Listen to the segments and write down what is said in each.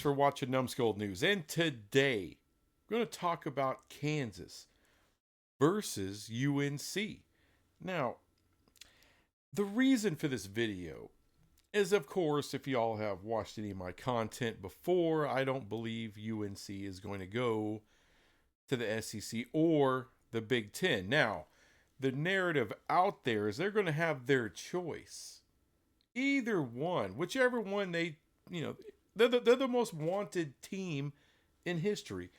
for watching Numbskull News. And today, we're going to talk about Kansas versus UNC. Now, the reason for this video is, of course, if y'all have watched any of my content before, I don't believe UNC is going to go to the SEC or the Big Ten. Now, the narrative out there is they're going to have their choice. Either one, whichever one they're the most wanted team in history.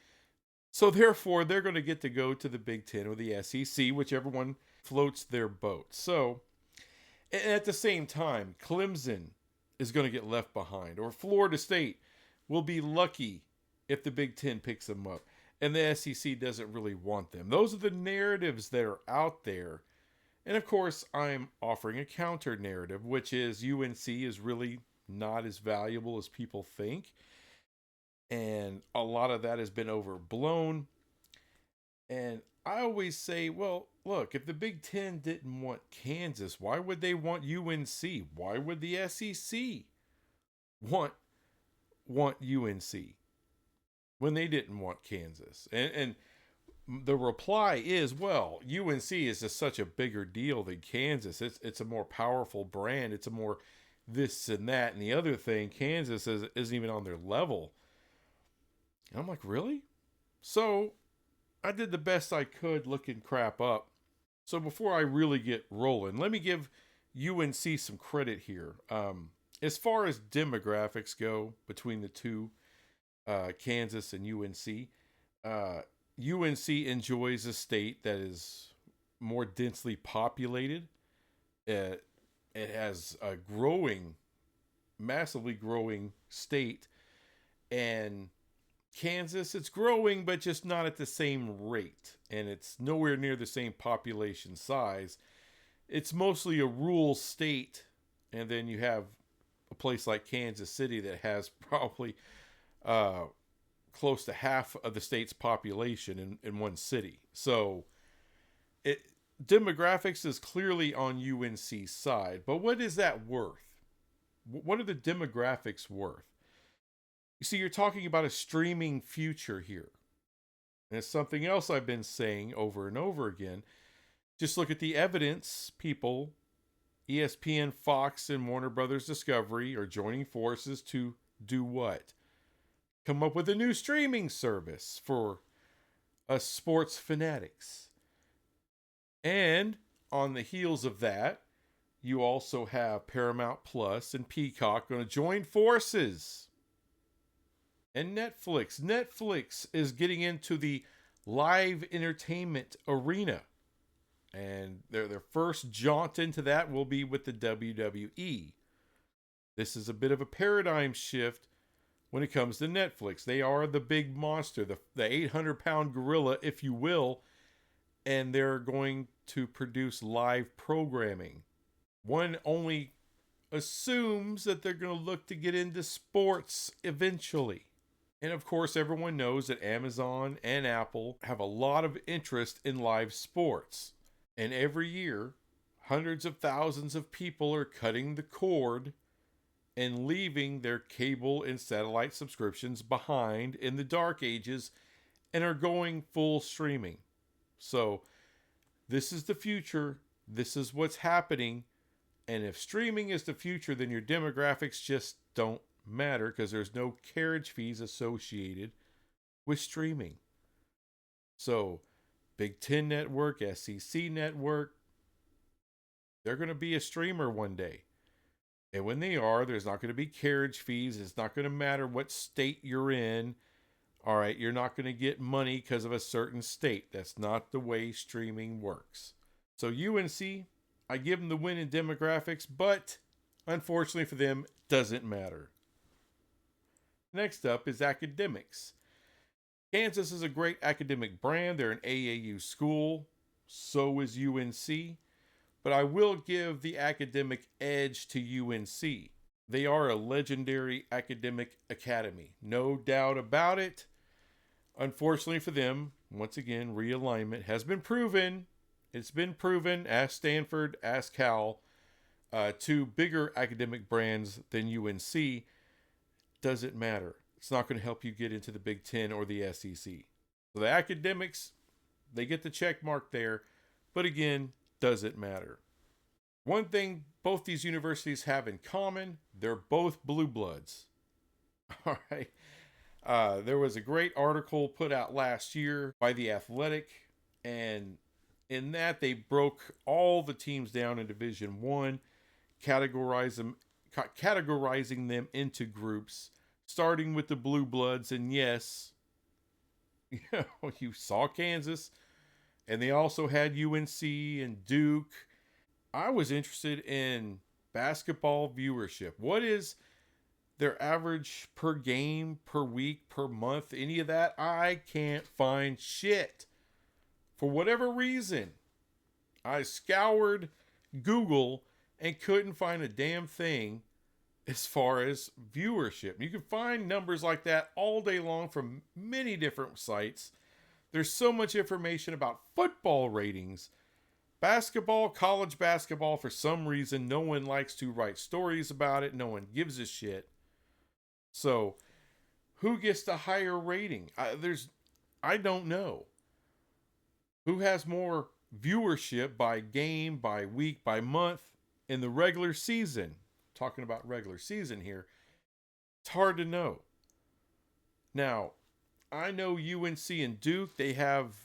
So therefore, they're going to get to go to the Big Ten or the SEC, whichever one floats their boat. So, at the same time, Clemson is going to get left behind, or Florida State will be lucky if the Big Ten picks them up, and the SEC doesn't really want them. Those are the narratives that are out there. And of course, I'm offering a counter narrative, which is UNC is really not as valuable as people think. And a lot of that has been overblown. And I always say, well, look, if the Big Ten didn't want Kansas, why would they want UNC? Why would the SEC want UNC when they didn't want Kansas? And the reply is, well, UNC is just such a bigger deal than Kansas. It's a more powerful brand. It's a more this and that. And the other thing, Kansas isn't even on their level. And I'm like, really? So I did the best I could looking crap up. So before I really get rolling, let me give UNC some credit here. As far as demographics go between the two, Kansas and UNC, UNC enjoys a state that is more densely populated. It has a massively growing state. And Kansas, it's growing, but just not at the same rate. And it's nowhere near the same population size. It's mostly a rural state. And then you have a place like Kansas City that has probably close to half of the state's population in one city. So demographics is clearly on UNC's side. But what is that worth? What are the demographics worth? You see, you're talking about a streaming future here. And it's something else I've been saying over and over again. Just look at the evidence. People, ESPN, Fox, and Warner Brothers Discovery are joining forces to do what? Come up with a new streaming service for us sports fanatics. And on the heels of that, you also have Paramount Plus and Peacock going to join forces. And Netflix. Netflix is getting into the live entertainment arena. And their first jaunt into that will be with the WWE. This is a bit of a paradigm shift when it comes to Netflix. They are the big monster, the 800-pound gorilla, if you will. And they're going to produce live programming. One only assumes that they're going to look to get into sports eventually. And of course, everyone knows that Amazon and Apple have a lot of interest in live sports. And every year, hundreds of thousands of people are cutting the cord and leaving their cable and satellite subscriptions behind in the dark ages and are going full streaming. So this is the future. This is what's happening. And if streaming is the future, then your demographics just don't matter because there's no carriage fees associated with streaming. So Big Ten Network, SEC Network, they're going to be a streamer one day. And when they are, there's not going to be carriage fees. It's not going to matter what state you're in. All right, you're not going to get money because of a certain state. That's not the way streaming works. So UNC, I give them the win in demographics, but unfortunately for them, doesn't matter. Next up is academics. Kansas is a great academic brand. They're an AAU school. So is UNC. But I will give the academic edge to UNC. They are a legendary academic academy. No doubt about it. Unfortunately for them, once again, realignment has been proven. It's been proven, ask Stanford, ask Cal, two bigger academic brands than UNC. Doesn't matter. It's not going to help you get into the Big Ten or the SEC. So the academics, they get the check mark there, but again, doesn't matter. One thing both these universities have in common, they're both blue bloods. All right. There was a great article put out last year by The Athletic, and in that they broke all the teams down in Division One, categorizing them into groups, starting with the blue bloods. And yes, you saw Kansas, and they also had UNC and Duke. I was interested in basketball viewership. What is their average per game, per week, per month, any of that? I can't find shit. For whatever reason, I scoured Google and couldn't find a damn thing as far as viewership. You can find numbers like that all day long from many different sites. There's so much information about football ratings. Basketball, college basketball, for some reason, no one likes to write stories about it. No one gives a shit. So, who gets the higher rating? I don't know. Who has more viewership by game, by week, by month in the regular season? Talking about regular season here. It's hard to know. Now, I know UNC and Duke, they have,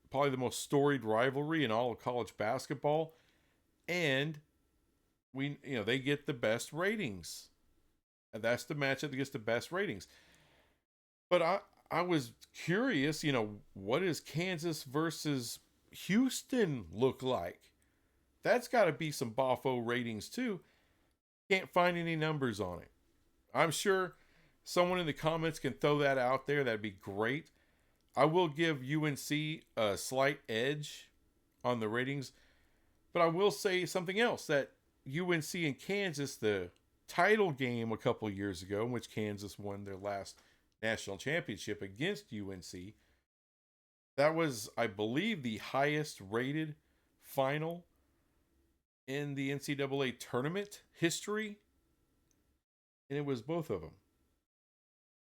probably the most storied rivalry in all of college basketball. And they get the best ratings. And that's the matchup that gets the best ratings. But I was curious, what does Kansas versus Houston look like? That's got to be some Boffo ratings too. Can't find any numbers on it. I'm sure someone in the comments can throw that out there. That'd be great. I will give UNC a slight edge on the ratings, but I will say something else, that UNC and Kansas, the title game a couple years ago, in which Kansas won their last national championship against UNC, that was, I believe, the highest rated final in the NCAA tournament history, and it was both of them.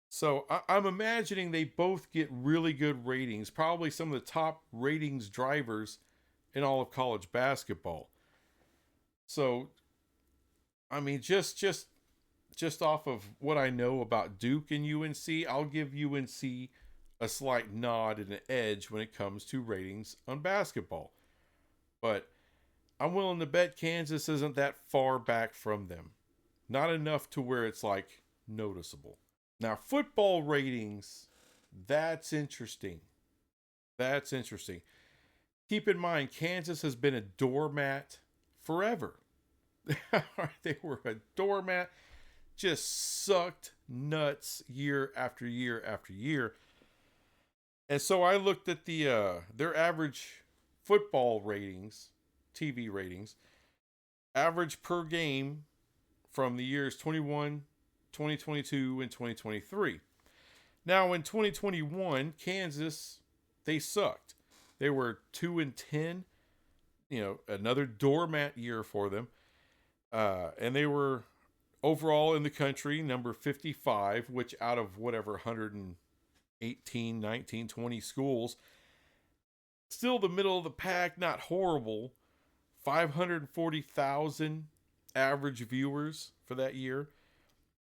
So I'm imagining they both get really good ratings, probably some of the top ratings drivers in all of college basketball. So, I mean, just off of what I know about Duke and UNC, I'll give UNC a slight nod and an edge when it comes to ratings on basketball. But I'm willing to bet Kansas isn't that far back from them. Not enough to where it's like noticeable. Now, football ratings, that's interesting. That's interesting. Keep in mind, Kansas has been a doormat forever. They were a doormat, just sucked nuts year after year after year. And so I looked at their average football ratings, TV ratings, average per game from the years 2022, and 2023. Now, in 2021, Kansas, they sucked. They were 2-10, another doormat year for them. And they were overall in the country number 55, which out of whatever 118, 19, 20 schools, still the middle of the pack, not horrible. 540,000 average viewers for that year.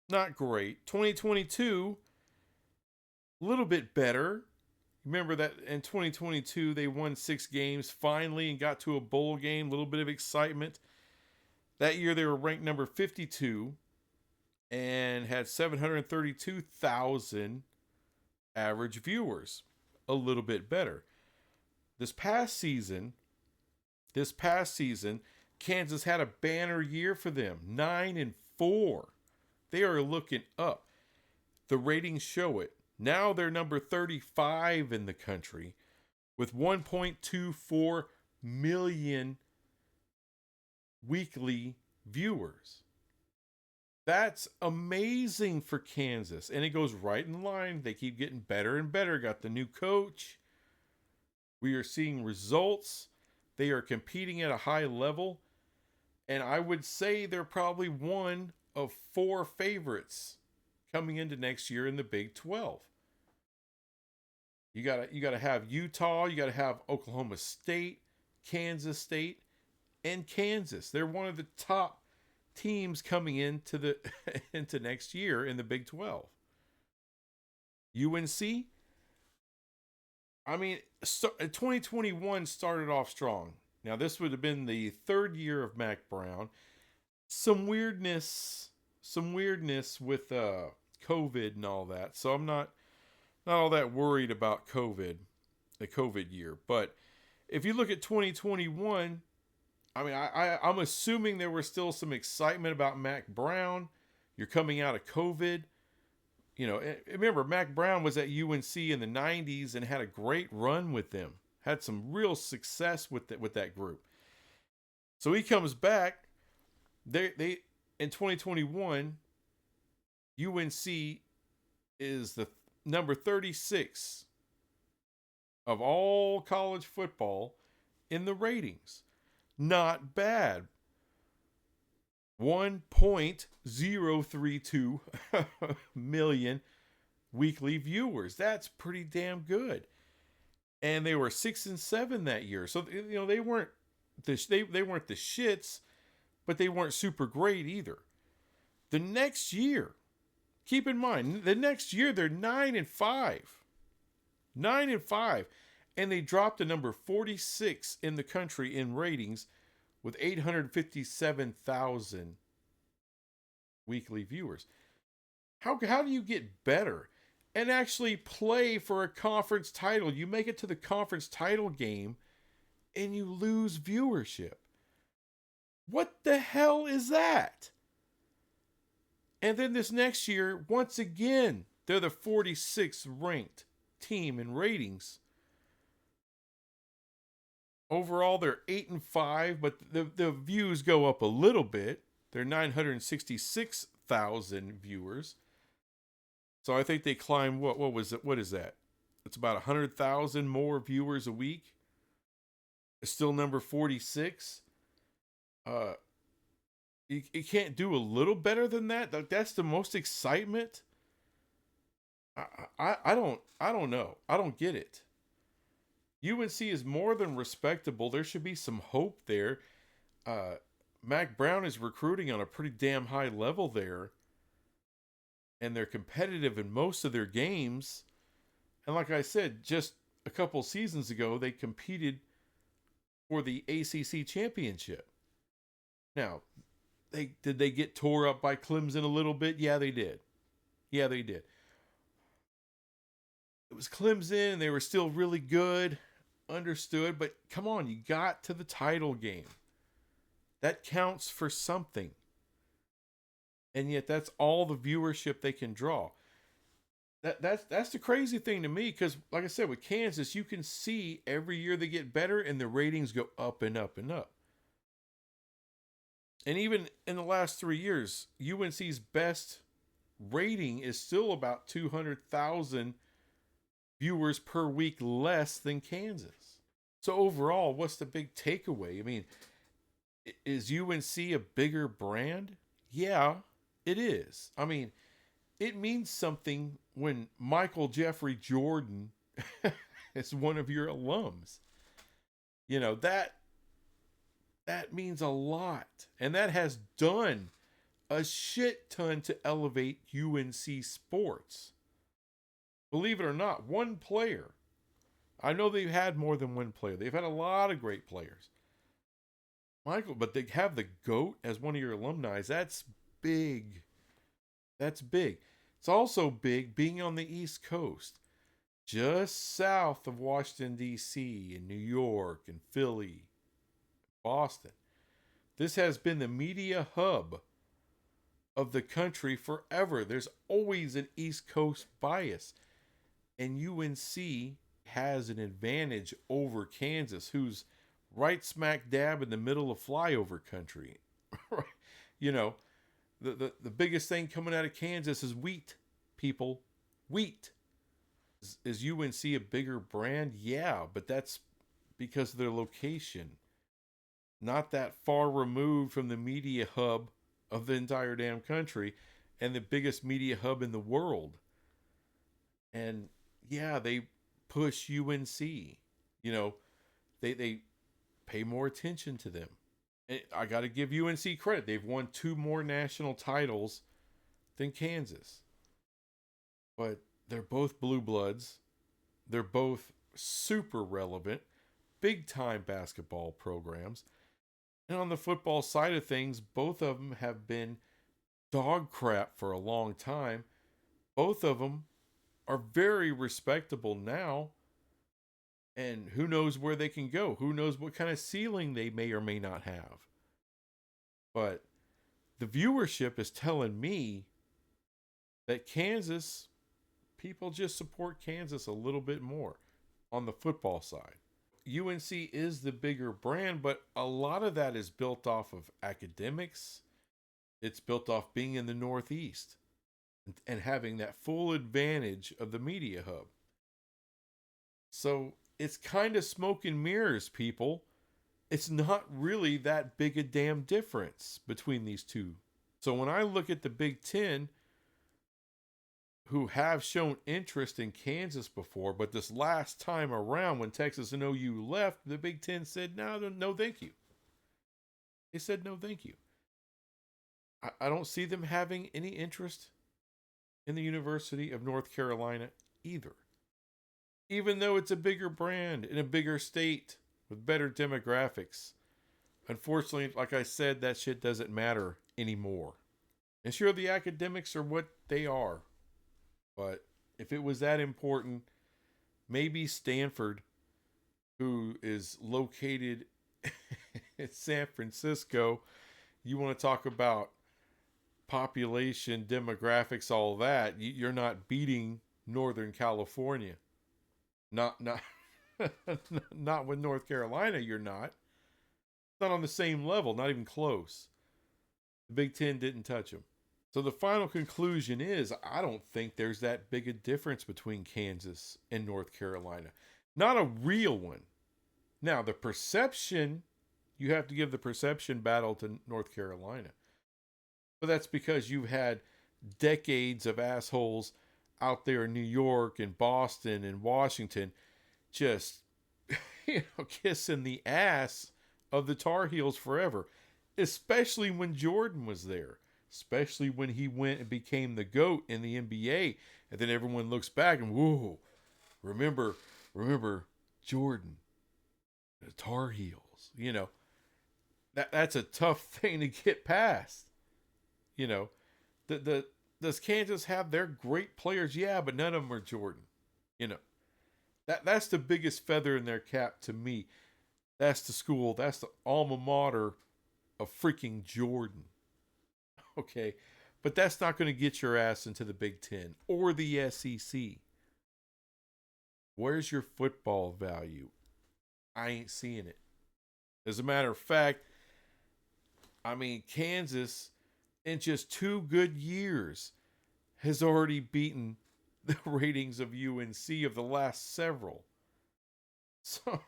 Not great. 2022, a little bit better. Remember that in 2022, they won 6 games finally and got to a bowl game. A little bit of excitement. That year, they were ranked number 52 and had 732,000 average viewers. A little bit better. This past season, Kansas had a banner year for them. 9-4. They are looking up. The ratings show it. Now they're number 35 in the country with 1.24 million weekly viewers. That's amazing for Kansas. And it goes right in line. They keep getting better and better. Got the new coach. We are seeing results. They are competing at a high level. And I would say they're probably one of 4 favorites coming into next year in the Big 12. You gotta have Utah, you gotta have Oklahoma State, Kansas State, and Kansas. They're one of the top teams coming into the into next year in the Big 12. UNC, I mean, 2021 started off strong. Now this would have been the third year of Mac Brown. Some weirdness, some weirdness with COVID and all that. So I'm not all that worried about COVID, the COVID year. But if you look at 2021, I mean, I'm assuming there was still some excitement about Mac Brown. You're coming out of COVID. You know, remember, Mac Brown was at UNC in the 90s and had a great run with them. Had some real success with that group. So he comes back. They in 2021, UNC is the number 36 of all college football in the ratings. Not bad. 1.032 million weekly viewers. That's pretty damn good. And they were 6-7 that year. So you know they weren't they weren't the shits, but they weren't super great either. The next year, keep in mind, the next year they're 9-5. 9-5. And they dropped to number 46 in the country in ratings with 857,000 weekly viewers. How do you get better and actually play for a conference title? You make it to the conference title game and you lose viewership. What the hell is that? And then this next year, once again, they're the 46th ranked team in ratings. Overall, they're 8-5, but the views go up a little bit. They're 966,000 viewers. So I think they climb, what was it? What is that? It's about 100,000 more viewers a week. It's still number 46. You can't do a little better than that. That's the most excitement. I don't know. I don't get it. UNC is more than respectable. There should be some hope there. Mac Brown is recruiting on a pretty damn high level there. And they're competitive in most of their games. And like I said, just a couple seasons ago, they competed for the ACC championship. Now, did they get tore up by Clemson a little bit? Yeah, they did. Yeah, they did. It was Clemson, and they were still really good. Understood, but come on, you got to the title game. That counts for something. And yet that's all the viewership they can draw. That's the crazy thing to me, because like I said, with Kansas, you can see every year they get better and the ratings go up and up and up. And even in the last 3 years, UNC's best rating is still about 200,000 viewers per week less than Kansas. So overall, what's the big takeaway? I mean, is UNC a bigger brand? Yeah, it is. I mean, it means something when Michael Jeffrey Jordan is one of your alums. You know, that means a lot. And that has done a shit ton to elevate UNC sports. Believe it or not, one player. I know they've had more than one player. They've had a lot of great players. Michael, but they have the GOAT as one of your alumni. That's big. That's big. It's also big being on the East Coast, just south of Washington, D.C., and New York, and Philly, Boston. This has been the media hub of the country forever. There's always an East Coast bias. And UNC has an advantage over Kansas, who's right smack dab in the middle of flyover country. You know, the biggest thing coming out of Kansas is wheat, people. Wheat. Is UNC a bigger brand? Yeah, but that's because of their location. Not that far removed from the media hub of the entire damn country. and the biggest media hub in the world. And yeah, they push UNC. You know, they pay more attention to them. And I got to give UNC credit. They've won 2 more national titles than Kansas. But they're both blue bloods. They're both super relevant, big time basketball programs. And on the football side of things, both of them have been dog crap for a long time. Both of them are very respectable now. And who knows where they can go? Who knows what kind of ceiling they may or may not have? But the viewership is telling me that Kansas, people just support Kansas a little bit more on the football side. UNC is the bigger brand, but a lot of that is built off of academics. It's built off being in the Northeast and having that full advantage of the media hub. So it's kind of smoke and mirrors, people. It's not really that big a damn difference between these two. So when I look at the Big Ten, who have shown interest in Kansas before, but this last time around when Texas and OU left, the Big Ten said, no, thank you. They said, no, thank you. I don't see them having any interest in the University of North Carolina either. Even though it's a bigger brand in a bigger state with better demographics. Unfortunately, like I said, that shit doesn't matter anymore. And sure, the academics are what they are. But if it was that important, maybe Stanford, who is located in San Francisco, you want to talk about population, demographics, all that, you're not beating Northern California. Not not with North Carolina, you're not. Not on the same level, not even close. The Big Ten didn't touch them. So the final conclusion is, I don't think there's that big a difference between Kansas and North Carolina. Not a real one. Now, the perception, you have to give the perception battle to North Carolina. But that's because you've had decades of assholes out there in New York and Boston and Washington just, kissing the ass of the Tar Heels forever. Especially when Jordan was there. Especially when he went and became the GOAT in the NBA. And then everyone looks back and, whoa, remember Jordan, the Tar Heels. That's a tough thing to get past. Does Kansas have their great players? Yeah, but none of them are Jordan. That's the biggest feather in their cap to me. That's the school. That's the alma mater of freaking Jordan. Okay, but that's not going to get your ass into the Big Ten or the SEC. Where's your football value? I ain't seeing it. As a matter of fact, Kansas, in just 2 good years, has already beaten the ratings of UNC of the last several. So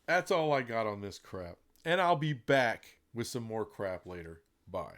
that's all I got on this crap. And I'll be back with some more crap later. Bye.